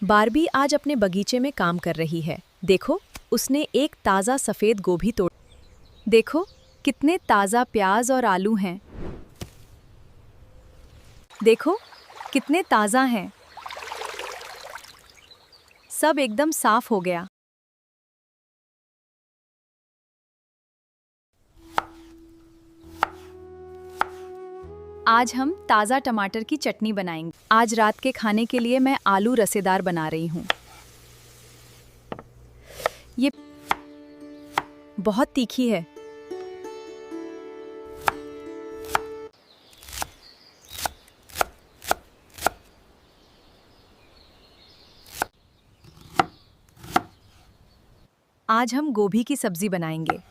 Barbie आज अपने बगीचे में काम कर रही है। देखो, उसने एक ताज़ा सफ़ेद गोभी तोड़। देखो, कितने ताज़ा प्याज और आलू हैं। देखो, कितने ताज़ा हैं। सब एकदम साफ हो गया। आज हम ताज़ा टमाटर की चटनी बनाएंगे। आज रात के खाने के लिए मैं आलू रसेदार बना रही हूँ। ये बहुत तीखी है। आज हम गोभी की सब्जी बनाएंगे।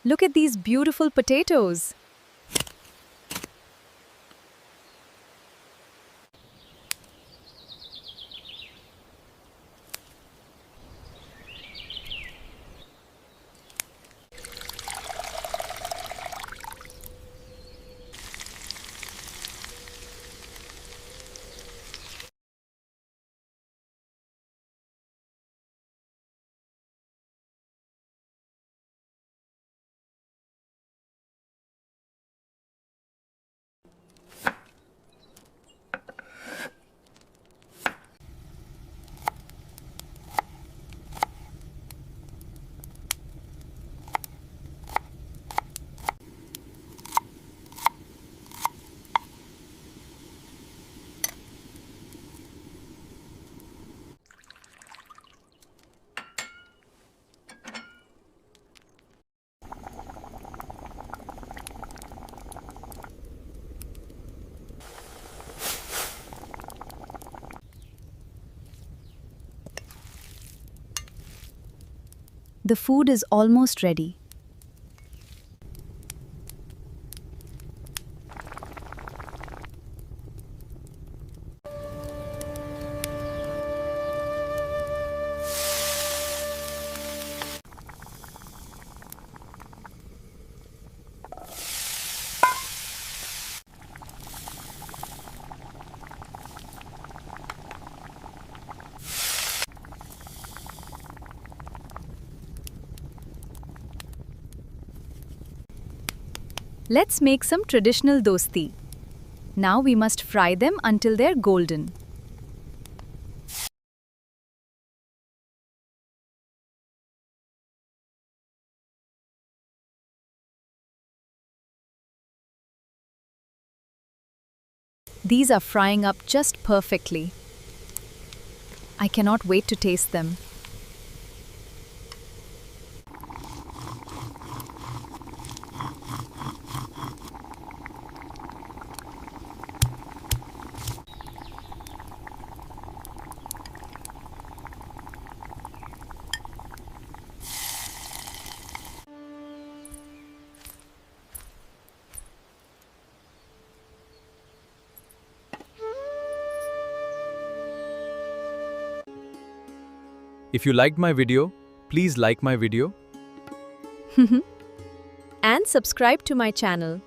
Look at these beautiful potatoes. The food is almost ready. Let's make some traditional dosti. Now we must fry them until they're golden. These are frying up just perfectly. I cannot wait to taste them. If you liked my video, please like my video. And subscribe to my channel.